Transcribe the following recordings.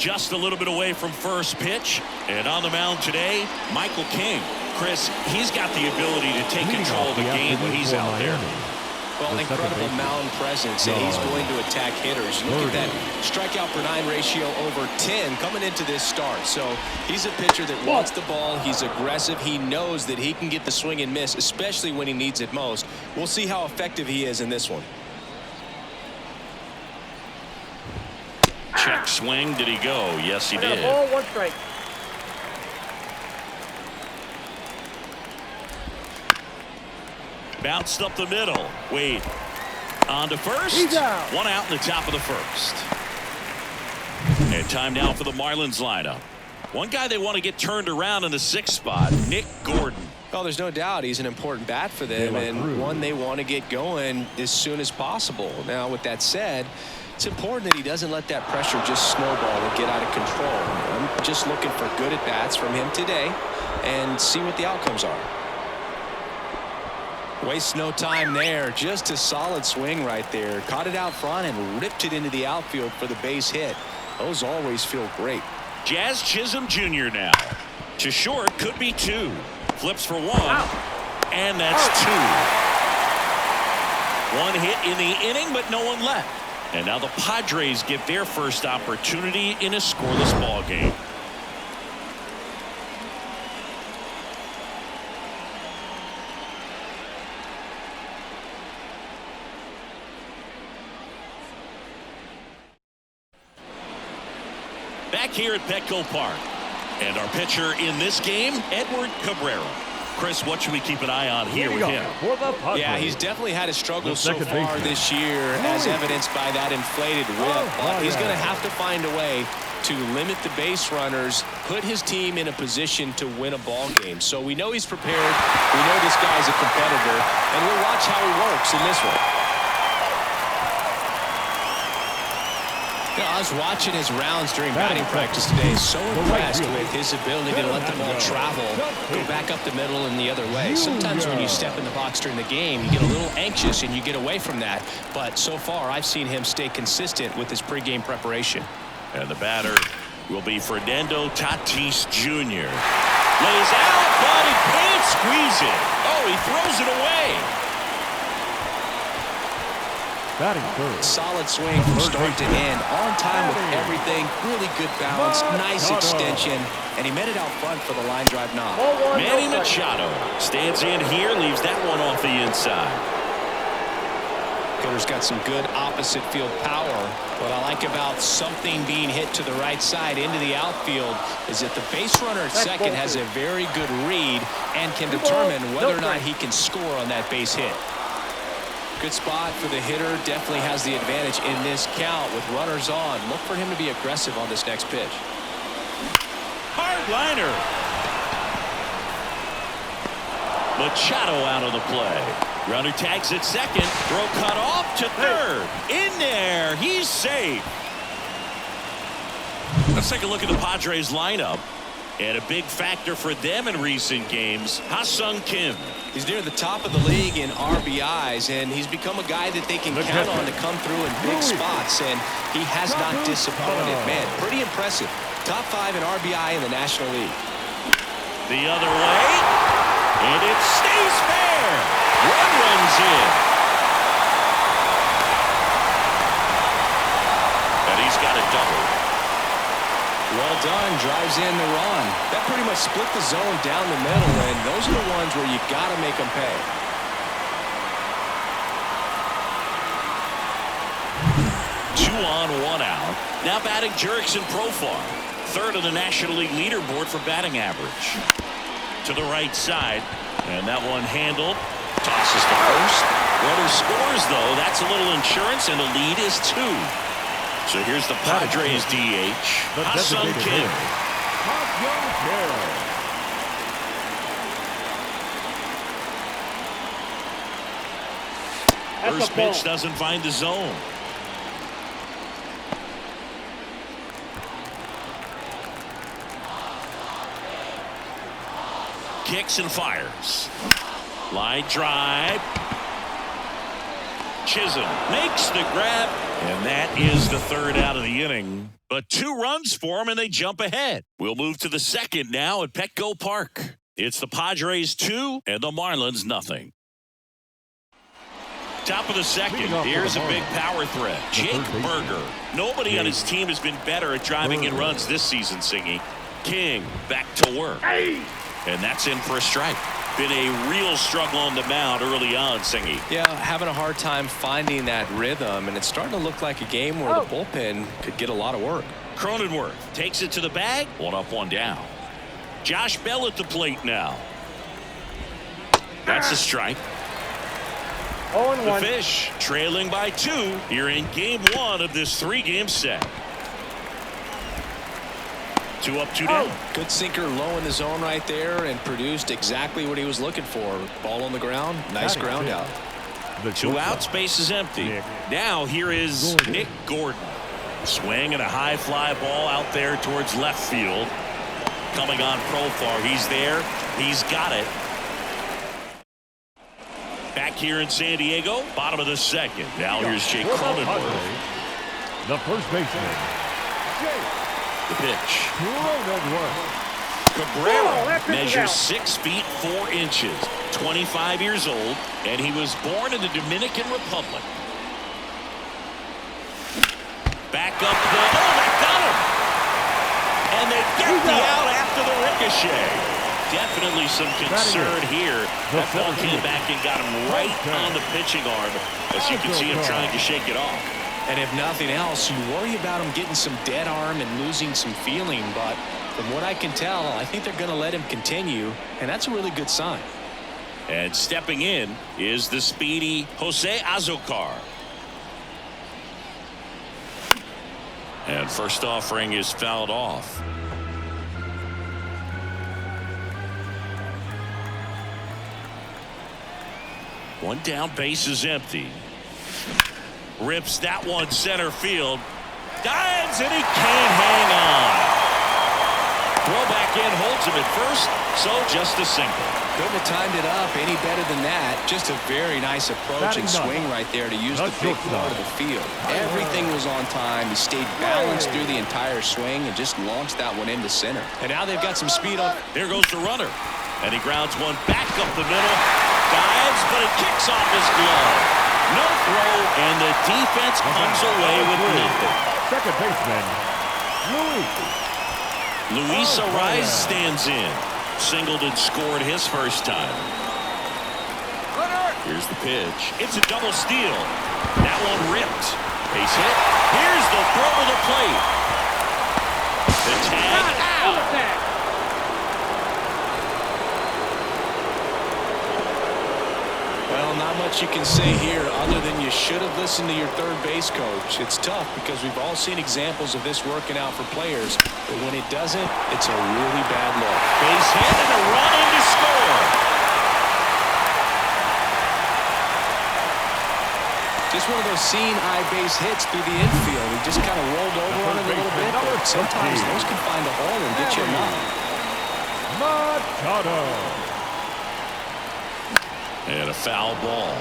just a little bit away from first pitch. And on the mound today, Michael King. Chris, he's got the ability to take control of the game when he's out there. Well, incredible mound presence, and he's going to attack hitters. Look at that strikeout per 9 ratio over 10 coming into this start. So he's a pitcher that wants the ball. He's aggressive. He knows that he can get the swing and miss, especially when he needs it most. We'll see how effective he is in this one. Check swing. Did he go? Yes, he did. Ball, 1 strike. Bounced up the middle. Wade on to first. He's out. 1 out in the top of the first. And time now for the Marlins lineup. One guy they want to get turned around in the 6th spot, Nick Gordon. Well, there's no doubt he's an important bat for them, and one they want to get going as soon as possible. Now, with that said, it's important that he doesn't let that pressure just snowball and get out of control. I'm just looking for good at-bats from him today and see what the outcomes are. Wastes no time there. Just a solid swing right there. Caught it out front and ripped it into the outfield for the base hit. Those always feel great. Jazz Chisholm Jr. now. To short, could be 2. Flips for 1. And that's 2. 1 hit in the inning, but no one left. And now the Padres get their first opportunity in a scoreless ball game. Back here at Petco Park. And our pitcher in this game, Edward Cabrera. Chris, what should we keep an eye on here with him? Yeah, he's definitely had a struggle so far this year, as evidenced by that inflated whip. But he's going to have to find a way to limit the base runners, put his team in a position to win a ball game. So we know he's prepared. We know this guy's a competitor, and we'll watch how he works in this one. You know, I was watching his rounds during batting practice today. So impressed with his ability to let the ball travel, go back up the middle and the other way. Sometimes when you step in the box during the game, you get a little anxious and you get away from that. But so far, I've seen him stay consistent with his pregame preparation. And the batter will be Fernando Tatis Jr. Lays out, but he can't squeeze it. Oh, he throws it away. Solid swing from start to end. On time with everything. Really good balance. Nice extension. And he met it out front for the line drive knock. Manny Machado stands in here, leaves that one off the inside. Hitter's got some good opposite field power. What I like about something being hit to the right side into the outfield is that the base runner at second has a very good read and can determine whether or not he can score on that base hit. Good spot for the hitter. Definitely has the advantage in this count with runners on. Look for him to be aggressive on this next pitch. Hard liner. Machado out of the play. Runner tags at second. Throw cut off to third. In there. He's safe. Let's take a look at the Padres lineup. And a big factor for them in recent games, Ha-Sung Kim. He's near the top of the league in RBIs, and he's become a guy that they can count on to come through in big spots, and he has not disappointed. Man, pretty impressive. Top 5 in RBI in the National League. The other way, and it stays fair. Run runs in. And he's got a double. Well done, drives in the run. That pretty much split the zone down the middle, and those are the ones where you got to make them pay. Two on, 1 out. Now batting Jurickson Profar, 3rd on the National League leaderboard for batting average. To the right side, and that one handled. Tosses to first. Runner scores, though. That's a little insurance, and the lead is 2. So here's the Padres DH, Ha-Sung Kim. First pitch doesn't find the zone. Kicks and fires. Line drive. Chisholm makes the grab, and that is the 3rd out of the inning. But 2 runs for them, and they jump ahead. We'll move to the second now at Petco Park. It's the Padres 2 and the Marlins nothing. Top of the second. Here's a big power threat. Jake Burger. Nobody on his team has been better at driving in runs this season, Singy. King back to work. And that's in for a strike. Been a real struggle on the mound early on, Singy. Yeah, having a hard time finding that rhythm, and it's starting to look like a game where the bullpen could get a lot of work. Cronenworth takes it to the bag. 1 up, 1 down. Josh Bell at the plate now. That's a strike. The Fish trailing by 2 here in game 1 of this 3-game set. 2 up, 2 down. Good sinker low in the zone right there and produced exactly what he was looking for. Ball on the ground. Nice ground out. 2 outs, base is empty. Now here is Nick Gordon. Swing and a high fly ball out there towards left field. Coming on Profar. He's there. He's got it. Back here in San Diego, bottom of the second. Now here's Jake Cronenworth. The first baseman. The pitch. Cabrera measures 6 feet 4 inches, 25 years old, and he was born in the Dominican Republic. Back up the, that got him! And they get the out after the ricochet. Definitely some concern here. That ball came back and got him right on the pitching arm, as you can see him trying to shake it off. And if nothing else, you worry about him getting some dead arm and losing some feeling. But from what I can tell, I think they're going to let him continue, and that's a really good sign. And stepping in is the speedy Jose Azocar. And first offering is fouled off. One down, base is empty. Rips that one center field. Dives, and he can't hang on. Throw back in, holds him at first, so just a single. Couldn't have timed it up any better than that. Just a very nice approach and swing right there to use the big part of the field. Everything was on time. He stayed balanced through the entire swing and just launched that one into center. And now they've got some speed on. There goes the runner. And he grounds one back up the middle. Dives, but it kicks off his glove. No throw, and the defense comes away with nothing. Second baseman, Luis Arraez stands in. Singled and scored his first time. Here's the pitch. It's a double steal. That one ripped. Base hit. Here's the throw to the plate. The tag out. Well, not much you can say here other than you should have listened to your third base coach. It's tough because we've all seen examples of this working out for players, but when it doesn't, it's a really bad look. Base hit and a run in to score. Just one of those seeing eye base hits through the infield. He just kind of rolled over on it a little bit, but sometimes those can find a hole and get you a knock. Machado. And a foul ball.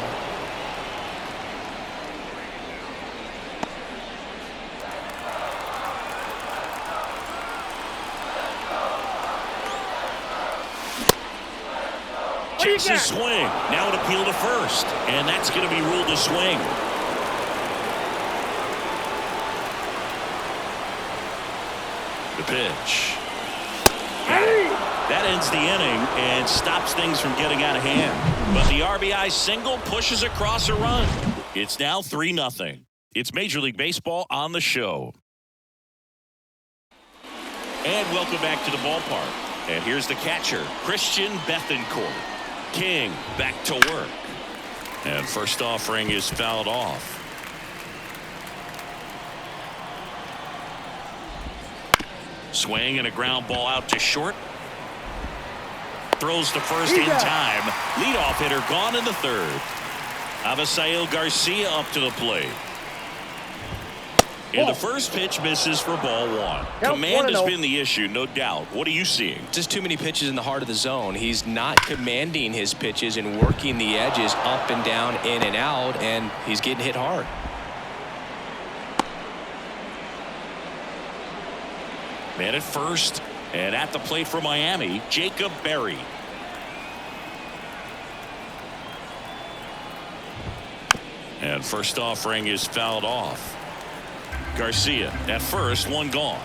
Checks his swing. Now an appeal to first. And that's going to be ruled a swing. The pitch. That ends the inning and stops things from getting out of hand. But the RBI single pushes across a run. It's now 3-0. It's Major League Baseball on the show. And welcome back to the ballpark. And here's the catcher, Christian Bethancourt. King back to work. And first offering is fouled off. Swing and a ground ball out to short. Throws to first in time. Leadoff hitter gone in the third. Avisail Garcia up to the plate. And the first pitch misses for ball 1. Command has been the issue, no doubt. What are you seeing? Just too many pitches in the heart of the zone. He's not commanding his pitches and working the edges up and down, in and out, and he's getting hit hard. Man at first, and at the plate for Miami, Jacob Berry. And first offering is fouled off. Garcia at first, one gone.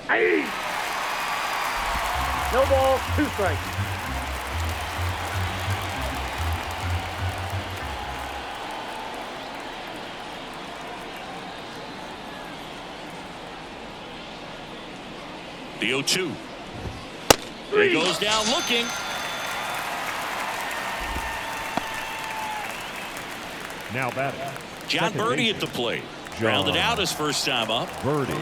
Hey. No ball, 2 strikes. The 0-2. He goes down looking. Now batting. John Second Birdie baseman. at the plate. John Grounded out his first time up. Birdie.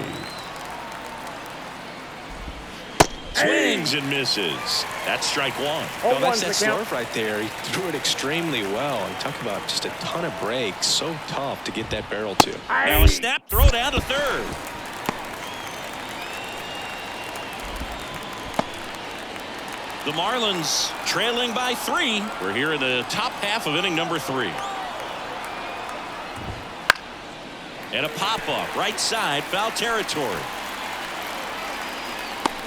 Swings and misses. That's strike one. Oh, that's that slurve right there. He threw it extremely well. And talk about just a ton of breaks. So tough to get that barrel to. Now a snap throw down to third. The Marlins trailing by 3. We're here in the top half of inning number 3. And a pop-up right side, foul territory.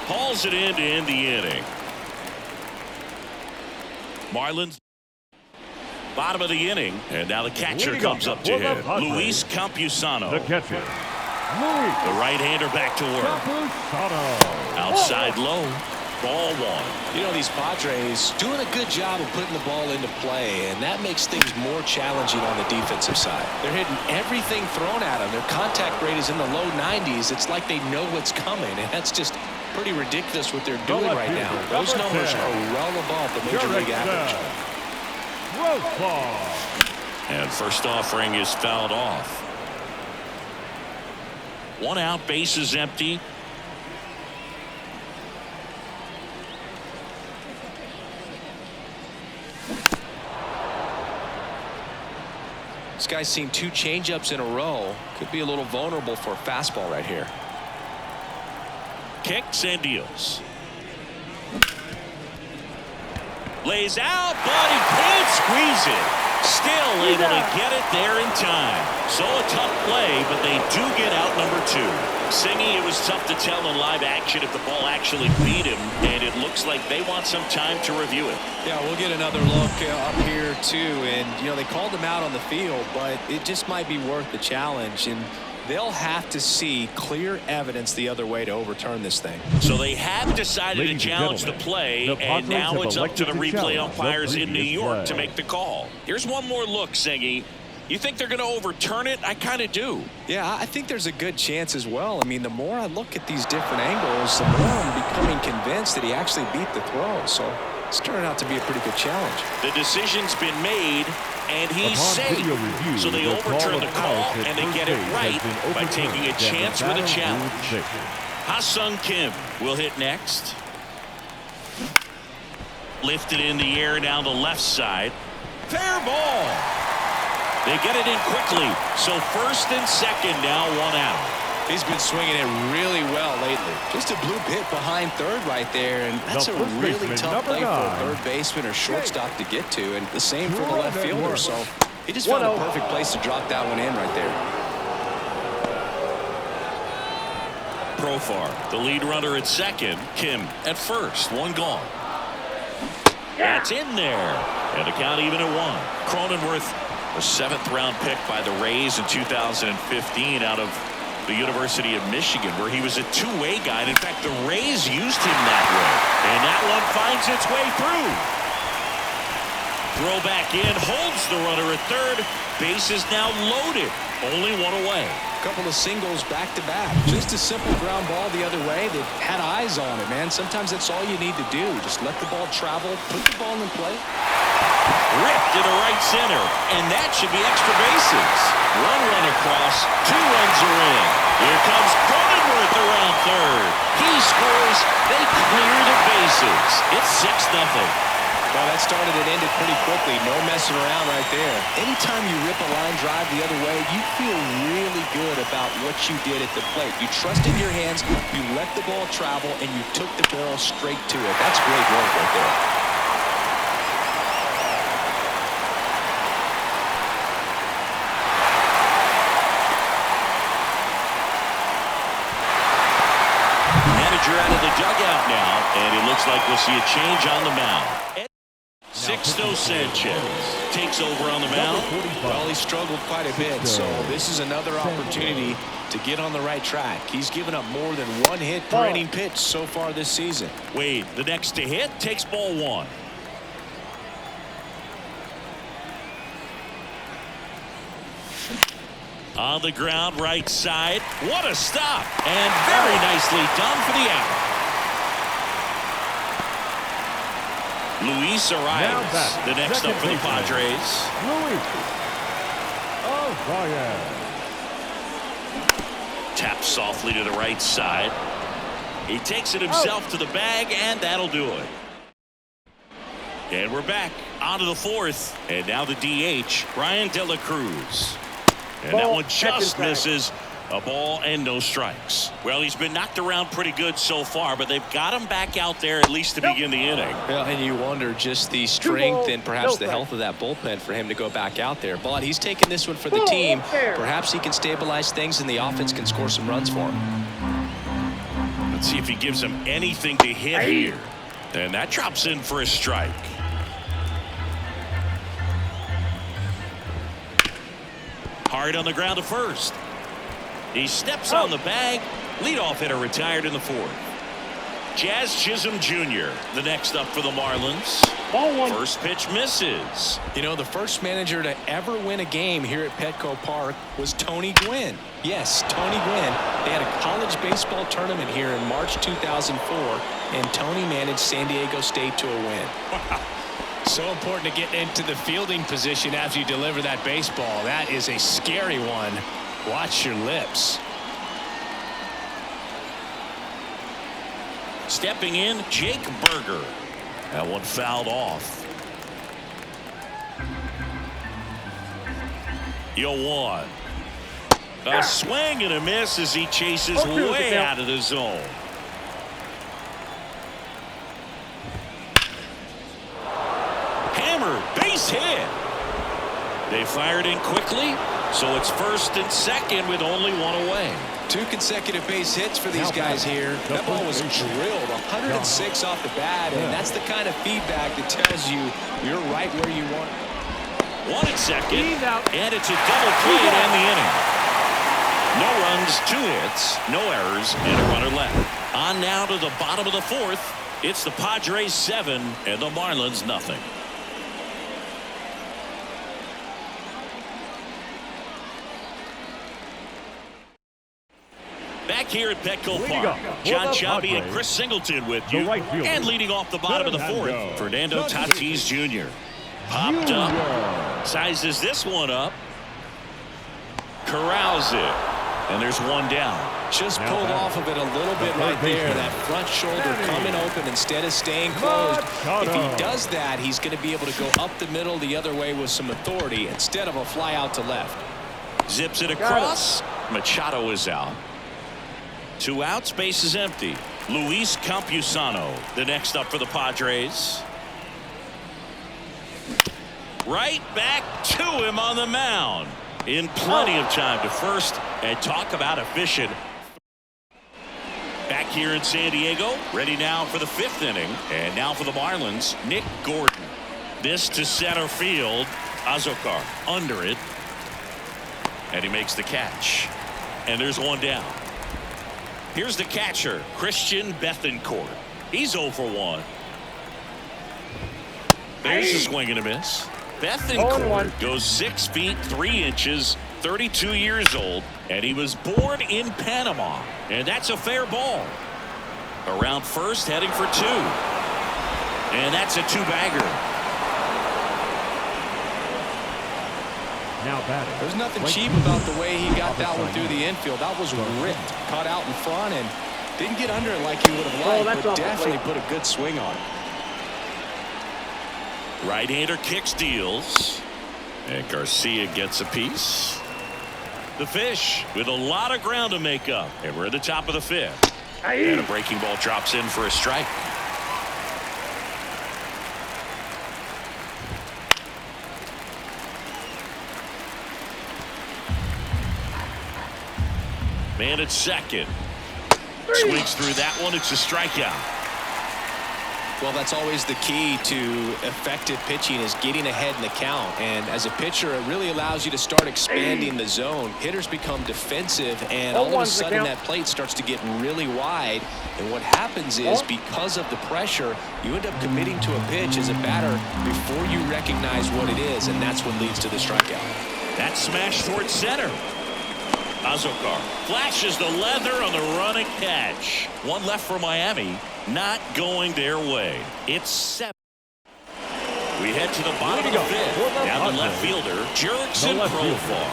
Hauls it in to end the inning. Marlins bottom of the inning, and now the catcher comes up to hit. Luis Campusano. The catcher. The right-hander back to work. Campusano. Outside low. Ball one. You know, these Padres doing a good job of putting the ball into play, and that makes things more challenging on the defensive side. They're hitting everything thrown at them. Their contact rate is in the low 90s. It's like they know what's coming, and that's just pretty ridiculous what they're doing right now. Those numbers are well above the major league average. Road ball. And first offering is fouled off. 1 out, bases empty. This guy's seen 2 changeups in a row. Could be a little vulnerable for a fastball right here. Kicks and deals. Lays out, but he can't squeeze it. Still able to get it there in time. So a tough play, but they do get out number 2. Singy, it was tough to tell in live action if the ball actually beat him, and it looks like they want some time to review it. Yeah, we'll get another look up here too, and you know they called him out on the field, but it just might be worth the challenge, and they'll have to see clear evidence the other way to overturn this thing. So they have decided Ladies to and challenge the gentlemen, play, the and Padres now have it's up to the elected to replay challenge the umpires in New previous York to play. make the call. Here's one more look, Singy. You think they're going to overturn it? I kind of do. Yeah, I think there's a good chance as well. I mean, the more I look at these different angles, the more I'm becoming convinced that he actually beat the throw. So it's turning out to be a pretty good challenge. The decision's been made, and he's Upon video safe. review, So they the overturn call the of call, out at and they first get it base right has been by taking a overturned. chance with a Battle challenge. Group 6. Ha-Sung Kim will hit next. Lifted in the air down the left side. Fair ball. They get it in quickly. So first and second now, 1 out. He's been swinging it really well lately. Just a bloop hit behind third right there, and that's a first really baseman, tough number play for a 9. third baseman or shortstop to get to, and the same for the left fielder. So he just 1-0. found a perfect place to drop that one in right there. Profar, the lead runner at second. Kim at first, 1 gone. That's in there. And the count even at 1. Cronenworth, a 7th-round pick by the Rays in 2015 out of the University of Michigan, where he was a two-way guy. And in fact, the Rays used him that way. And that one finds its way through. Throw back in, holds the runner at third. Base is now loaded. Only 1 away. A couple of singles back-to-back. Just a simple ground ball the other way that had eyes on it, man. Sometimes that's all you need to do. Just let the ball travel, put the ball in play. Ripped to the right center, and that should be extra bases. 1 run across, 2 runs are in. Here comes Cronenworth around third. He scores. They clear the bases. It's 6-0. Well, that started and ended pretty quickly. No messing around right there. Anytime you rip a line drive the other way, you feel really good about what you did at the plate. You trusted your hands, you let the ball travel, and you took the barrel straight to it. That's great work right there. dugout now, and it looks like we'll see a change on the mound. Sixto Sanchez takes over on the mound. Well, he struggled quite a bit, so this is another opportunity to get on the right track. He's given up more than one hit per inning pitch so far this season. Wade, the next to hit, takes ball one. On the ground, right side. What a stop. And very nicely done for the out. Luis arrives, the next up for the Padres. Taps softly to the right side. He takes it himself to the bag, and that'll do it. And we're back onto the fourth. And now the DH, Ryan De La Cruz. And that one just misses. A ball and no strikes. Well, he's been knocked around pretty good so far, but they've got him back out there at least to begin the inning. Well, and you wonder just the strength and perhaps the health of that bullpen for him to go back out there. But he's taking this one for the team. Perhaps he can stabilize things and the offense can score some runs for him. Let's see if he gives him anything to hit here. And that drops in for a strike. Hard on the ground to first. He steps on the bag. Leadoff hitter retired in the fourth. Jazz Chisholm Jr., the next up for the Marlins. First pitch misses. You know, the first manager to ever win a game here at Petco Park was Tony Gwynn. Yes, Tony Gwynn. They had a college baseball tournament here in March 2004, and Tony managed San Diego State to a win. So important to get into the fielding position after you deliver that baseball. That is a scary one. Watch your lips. Stepping in, Jake Berger. That one fouled off. 0-1. A swing and a miss as he chases way out of the zone. Hammer, base hit. They fired in quickly. So it's first and second with only one away. 2 consecutive base hits for these guys here. That ball was drilled 106 off the bat, and that's the kind of feedback that tells you you're right where you want. One at second, and it's a double play to end the inning. No runs, 2 hits, no errors, and a runner left. On now to the bottom of the fourth. It's the Padres 7 and the Marlins nothing. Back here at Petco Park, John Chambie and Chris Singleton with you. And leading off the bottom of the fourth, Fernando Tatis Jr. Popped up, sizes this one up, corrals it, and there's one down. Just pulled off of it a little bit right there. That front shoulder coming open instead of staying closed. If he does that, he's going to be able to go up the middle the other way with some authority instead of a fly out to left. Zips it across. Machado is out. 2 outs, base is empty. Luis Campusano, the next up for the Padres. Right back to him on the mound. In plenty of time to first, and talk about efficient. Back here in San Diego, ready now for the 5th inning. And now for the Marlins, Nick Gordon. This to center field. Azokar under it. And he makes the catch. And there's one down. Here's the catcher, Christian Bethancourt. He's 0 for 1. There's a swing and a miss. Bethancourt goes 6 feet 3 inches, 32 years old, and he was born in Panama. And that's a fair ball. Around first, heading for 2. And that's a 2-bagger. Now batting. There's nothing cheap about the way he got that one through the infield. That was ripped, caught out in front, and didn't get under it like he would have liked, but definitely put a good swing on it. Right-hander kicks, deals, and Garcia gets a piece. The Fish with a lot of ground to make up, and we're at the top of the 5th. And a breaking ball drops in for a strike. Man at second. Swings through that one. It's a strikeout. Well, that's always the key to effective pitching, is getting ahead in the count. And as a pitcher, it really allows you to start expanding the zone. Hitters become defensive, and all of a sudden that plate starts to get really wide. And what happens is, because of the pressure, you end up committing to a pitch as a batter before you recognize what it is, and that's what leads to the strikeout. That smash towards center. Azokar flashes the leather on the running catch. One left for Miami. Not going their way. It's 7. We head to the bottom of the fifth. Down the left fielder, Jurickson Profar.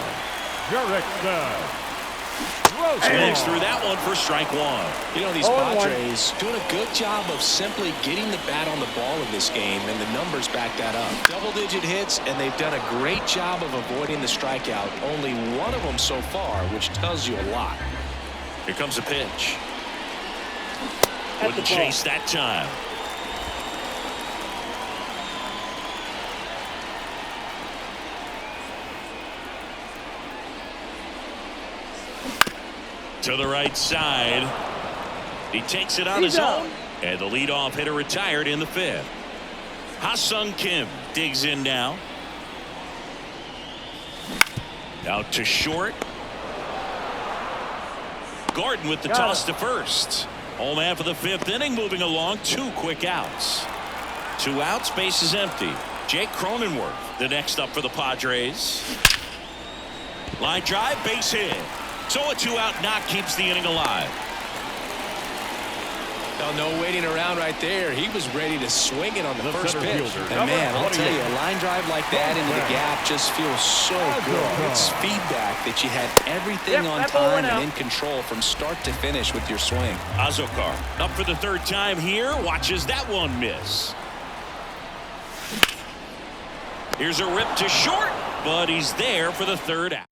Swings through that one for strike one. You know, these Padres doing a good job of simply getting the bat on the ball in this game, and the numbers back that up. Double-digit hits, and they've done a great job of avoiding the strikeout. Only one of them so far, which tells you a lot. Here comes a pitch. Wouldn't chase that time. To the right side. He takes it on his own. And the leadoff hitter retired in the fifth. Ha-Sung Kim digs in now. Out to short. Gordon with the toss to first. Home man for the fifth inning, moving along. 2 quick outs. 2 outs, base is empty. Jake Cronenworth, the next up for the Padres. Line drive, base hit. So a 2-out knock keeps the inning alive. No waiting around right there. He was ready to swing it on the first pitch. And man, I'll tell you, a line drive like that into the gap just feels so good. It's feedback that you had everything on time and in control from start to finish with your swing. Azokar up for the 3rd time here. Watches that one miss. Here's a rip to short, but he's there for the 3rd out.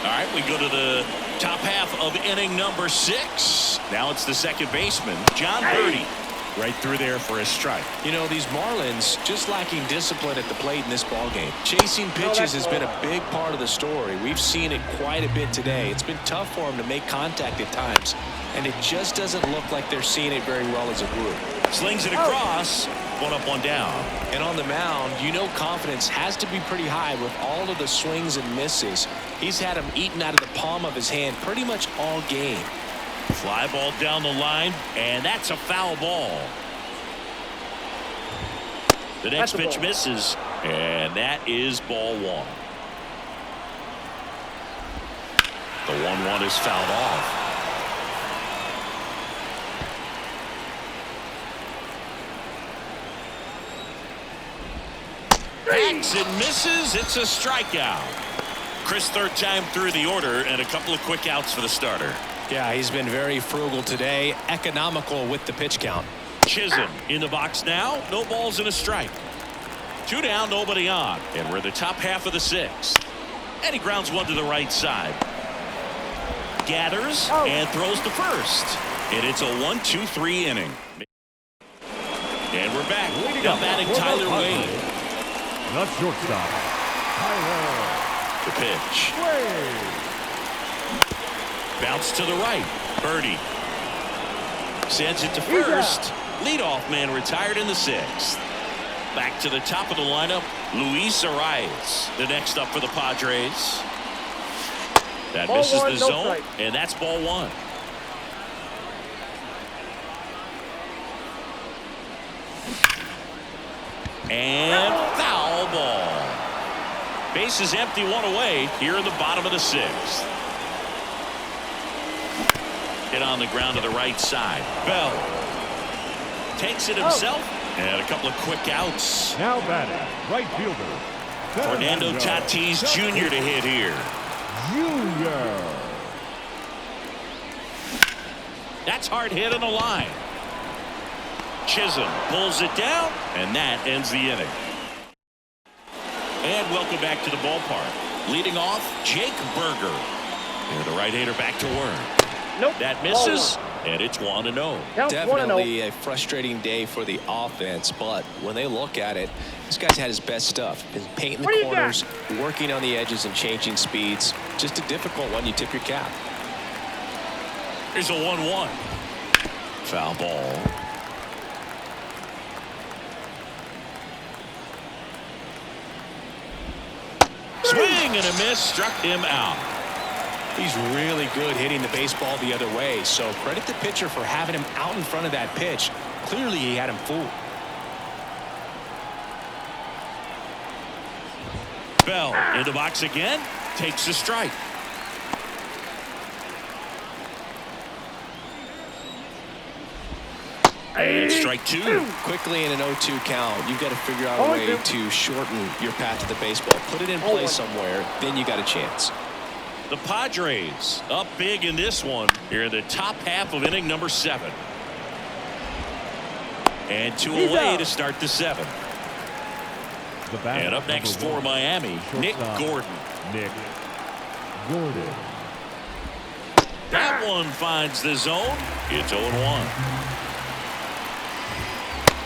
All right, we go to the top half of inning number 6. Now it's the second baseman, John Birdie. Right through there for a strike. You know, these Marlins just lacking discipline at the plate in this ballgame. Chasing pitches has been a big part of the story. We've seen it quite a bit today. It's been tough for them to make contact at times, and it just doesn't look like they're seeing it very well as a group. Slings it across. 1 up, 1 down. And on the mound, you know, confidence has to be pretty high with all of the swings and misses. He's had them eaten out of the palm of his hand pretty much all game. Fly ball down the line, and that's a foul ball. The next pitch misses, and that is ball 1. The 1-1 is fouled off. Hacks and misses. It's a strikeout. Chris, 3rd time through the order, and a couple of quick outs for the starter. Yeah, he's been very frugal today, economical with the pitch count. Chisholm in the box now. No balls and a strike. 2 down, nobody on. And we're in the top half of the 6th. And he grounds one to the right side. Gathers and throws to first. And it's a 1-2-3 inning. And we're back. Now batting Tyler Wade. The shortstop, Tyler. The pitch. Bounce to the right. Birdie sends it to first. Leadoff man retired in the 6th. Back to the top of the lineup, Luis Arias, the next up for the Padres. That misses the zone, and that's ball 1. And foul ball. Base is empty, 1 away here in the bottom of the 6th. Hit on the ground to the right side. Bell takes it himself, and a couple of quick outs. Now batting, right fielder, Fernando Tatis Jr. to hit here. Junior. That's hard hit on the line. Chisholm pulls it down, and that ends the inning. And welcome back to the ballpark. Leading off, Jake Berger. And the right-hander back to work. Nope. That misses, and it's 1-0. Definitely a frustrating day for the offense, but when they look at it, this guy's had his best stuff. Been painting the corners, working on the edges and changing speeds. Just a difficult one. You tip your cap. Here's a 1-1. Foul ball. Swing and a miss, struck him out. He's really good hitting the baseball the other way, so credit the pitcher for having him out in front of that pitch. Clearly he had him fooled. Bell in the box again, takes a strike. And strike two. Quickly in an 0-2 count, you've got to figure out a way to shorten your path to the baseball. Put it in play somewhere, then you got a chance. The Padres up big in this one here in the top half of inning number 7. And 2 away to start the 7th. And up next for Miami, Nick Gordon. That one finds the zone. It's 0-1.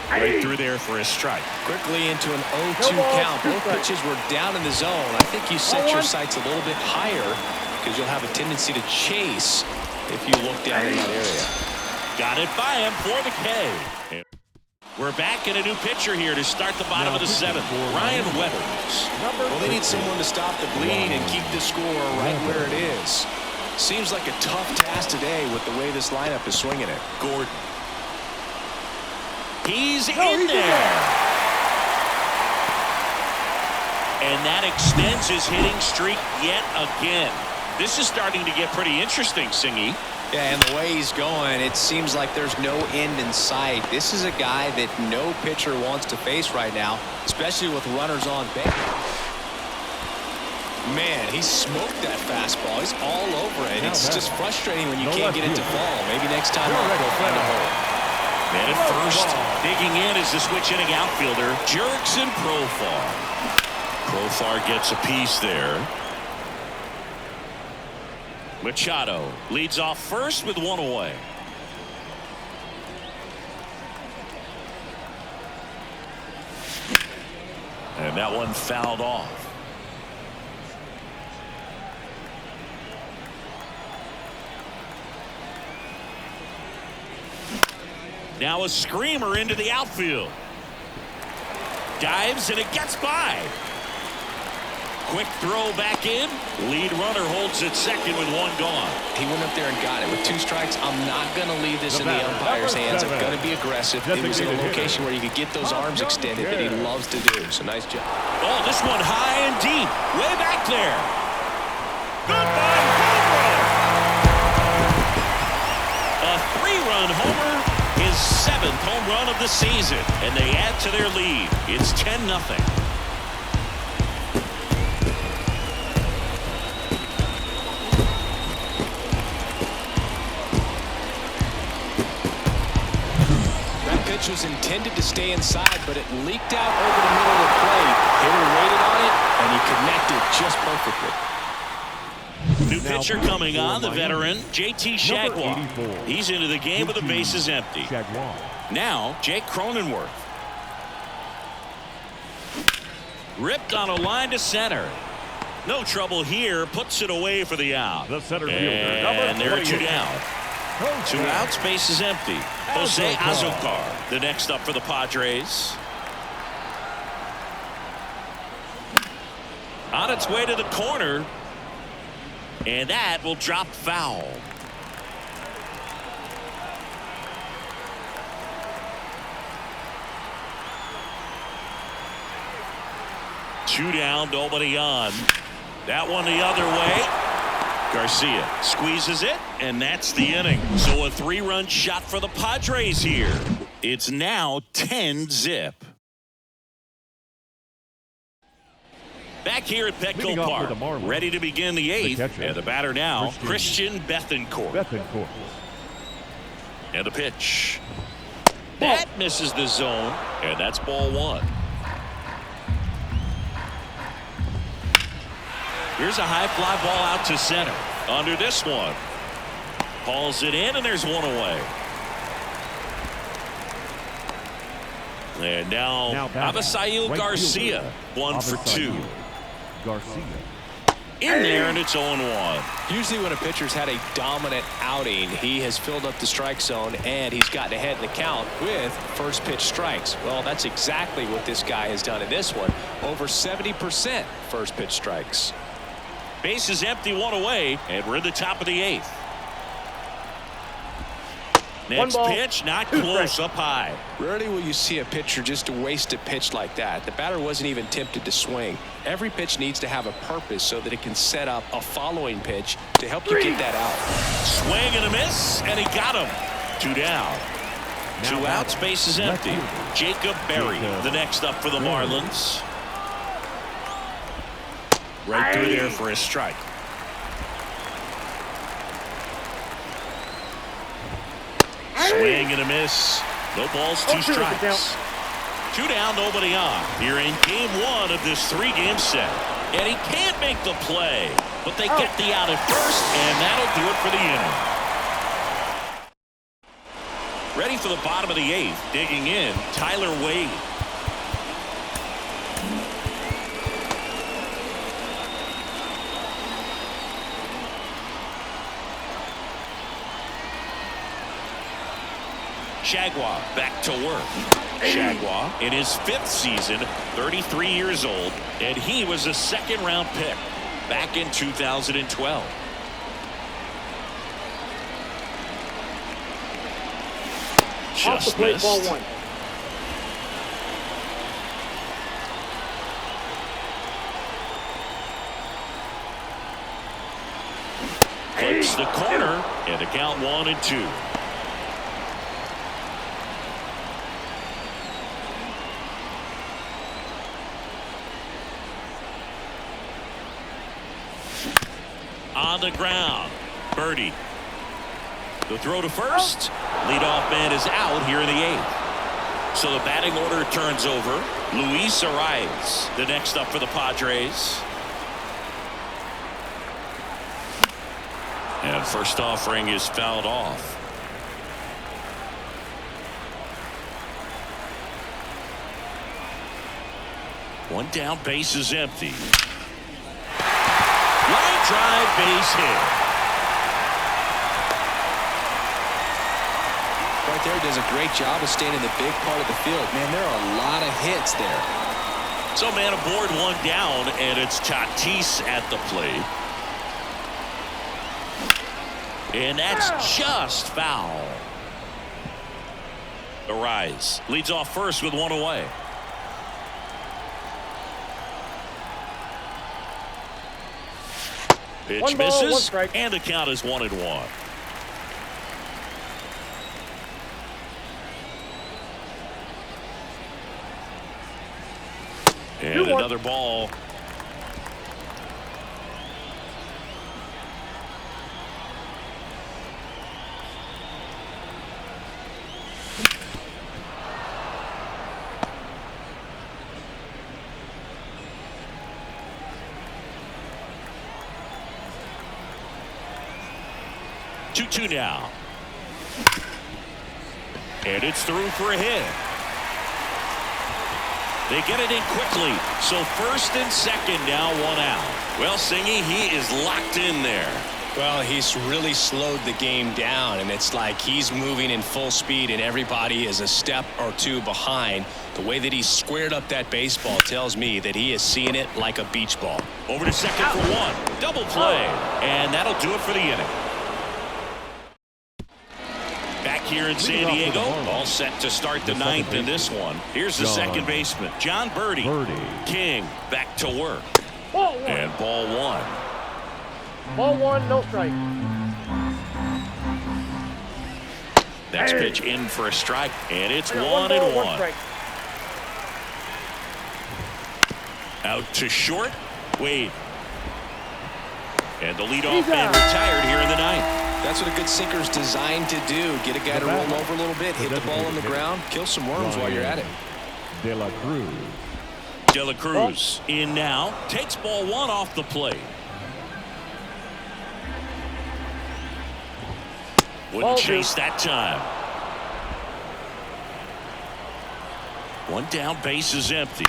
Right through there for a strike. Quickly into an 0-2 count. Both pitches were down in the zone. I think you set your sights a little bit higher because you'll have a tendency to chase if you look down in that area. Got it by him for the K. We're back in a new pitcher here to start the bottom of the 7th. Ryan Weathers. Well, they need someone to stop the bleeding and keep the score right where it is. Seems like a tough task today with the way this lineup is swinging it. Gordon. He's in there. And that extends his hitting streak yet again. This is starting to get pretty interesting, Singy. Yeah, and the way he's going, it seems like there's no end in sight. This is a guy that no pitcher wants to face right now, especially with runners on base. Man, he smoked that fastball. He's all over it. It's just frustrating when you can't get it to fall. Maybe next time out, he'll find a hole. Man at first, digging in is the switch-hitting outfielder, Jurickson Profar. Profar gets a piece there. Machado leads off first with 1 away. And that one fouled off. Now a screamer into the outfield. Dives and it gets by. Quick throw back in. Lead runner holds it second with 1 gone. He went up there and got it. With 2 strikes, I'm not going to leave this in the umpire's hands. I'm going to be aggressive. It was in a location where you could get those arms extended that he loves to do. So nice job. Oh, this one high and deep. Way back there. Goodbye, home run. A 3-run homer. His 7th home run of the season. And they add to their lead. It's 10-0. Was intended to stay inside, but it leaked out over the middle of the plate. Hitter waited on it, and he connected just perfectly. New pitcher coming on, the veteran, JT Shagwar. He's into the game with the bases empty. Now, Jake Cronenworth. Ripped on a line to center. No trouble here, puts it away for the out. The center fielder, and there are 2 down. 2 outs, base is empty. Jose Azocar, the next up for the Padres. On its way to the corner. And that will drop foul. Two down, nobody on. That one the other way. Garcia squeezes it, and that's the inning. So a 3-run shot for the Padres here. It's now 10-0. Back here at Petco Park, ready to begin the 8th, and the batter now, Christian Bethancourt. And the pitch. That misses the zone, and that's ball 1. Here's a high fly ball out to center. Under this one. Hauls it in, and there's 1 away. And now Avisail Garcia, 1 for 2. Garcia. in there, and it's 0-1. Usually when a pitcher's had a dominant outing, he has filled up the strike zone and he's gotten ahead in the count with first pitch strikes. Well, that's exactly what this guy has done in this one. Over 70% first pitch strikes. Base is empty, one away, and we're in the top of the 8th. Next pitch, not close, up high. Rarely will you see a pitcher just waste a pitch like that. The batter wasn't even tempted to swing. Every pitch needs to have a purpose so that it can set up a following pitch to help you get that out. Swing and a miss, and he got him. 2 down. Now 2 outs, base is empty. Jacob Berry, the next up for the Marlins. Right through there for a strike. Swing and a miss. No balls, 2 strikes. 2 down, nobody on. Here in game 1 of this 3-game set. And he can't make the play, but they get the out at first, and that'll do it for the inning. Ready for the bottom of the 8th. Digging in, Tyler Wade. Shagwa back to work. Shagwa in his 5th season, 33 years old, and he was a 2nd-round pick back in 2012. Just missed. Ball 1. Clips the corner, and the count 1-2. On the ground, Birdie. The throw to first. Leadoff man is out here in the 8th. So the batting order turns over. Luis Arias, the next up for the Padres. And first offering is fouled off. One down, base is empty. Line drive, base hit. Right there, does a great job of staying in the big part of the field. Man, there are a lot of hits there. So man aboard, 1 down, and it's Tatis at the plate. And that's just foul. Arias leads off first with 1 away. Pitch 1 ball, misses, 1 strike. and the count is 1-1. And another ball. Two now. And it's through for a hit. They get it in quickly. So first and second now, 1 out. Well, Singy, he is locked in there. Well, he's really slowed the game down, and it's like he's moving in full speed and everybody is a step or 2 behind. The way that he squared up that baseball tells me that he is seeing it like a beach ball. Over to second for 1. Double play. And that'll do it for the inning. Back here in San Diego, all set to start the 9th in this one. Here's the second baseman, John Birdie. King back to work. Ball 1. And ball 1. Ball 1, no strike. Next pitch in for a strike, and it's 1-1. 1 strike. Out to short, Wade. And the leadoff man retired here in the 9th. That's what a good sinker is designed to do. Get a guy to roll over a little bit, hit the ball on the ground, kill some worms while you're at it. De La Cruz. De La Cruz in now, takes ball 1 off the plate. Wouldn't chase that time. 1 down, base is empty.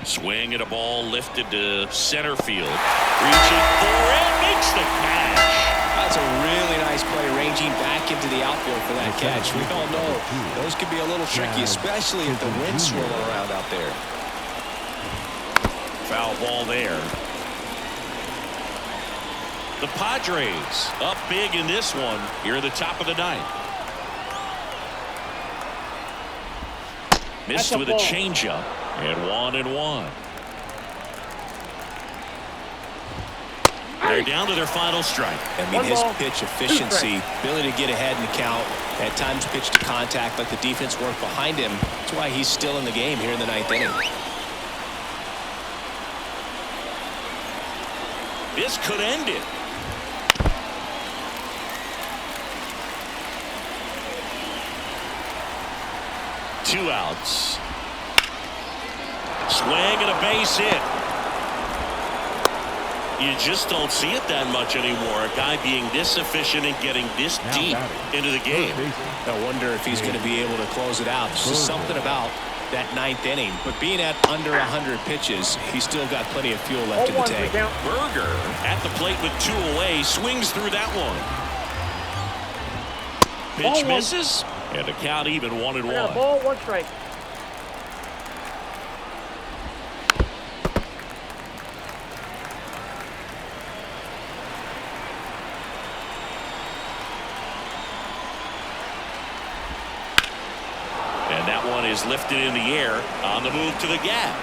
Swing at a ball lifted to center field. Reaching for it, makes the catch. That's a really nice play, ranging back into the outfield for that catch. We all know those could be a little tricky, especially if the wind's swirling around out there. Foul ball there. The Padres up big in this one here at the top of the ninth. Missed with a changeup, and 1-1. They're down to their final strike. I mean, his pitch efficiency, ability to get ahead in the count, at times pitch to contact, let the defense work behind him. That's why he's still in the game here in the ninth inning. This could end it. Two outs. Swing and a base hit. You just don't see it that much anymore. A guy being this efficient and getting this deep into the game. I wonder if he's going to be able to close it out. There's just something about that ninth inning. But being at under 100 pitches, he's still got plenty of fuel left in the tank. Berger at the plate with 2 away. Swings through that one. Pitch misses. And the count even 1-1. Ball, 1 strike. And that one is lifted in the air on the move to the gap.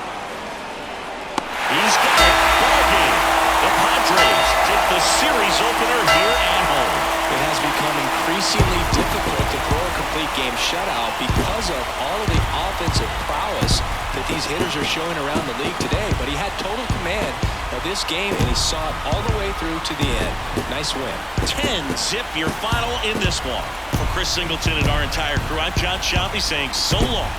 He's got it. Ball game. The Padres take the series opener here at home. It has become increasingly difficult to throw a complete game shutout because of all of the offensive prowess that these hitters are showing around the league today. But he had total command of this game, and he saw it all the way through to the end. Nice win. 10-zip your final in this one. For Chris Singleton and our entire crew, I'm John Shelby saying so long.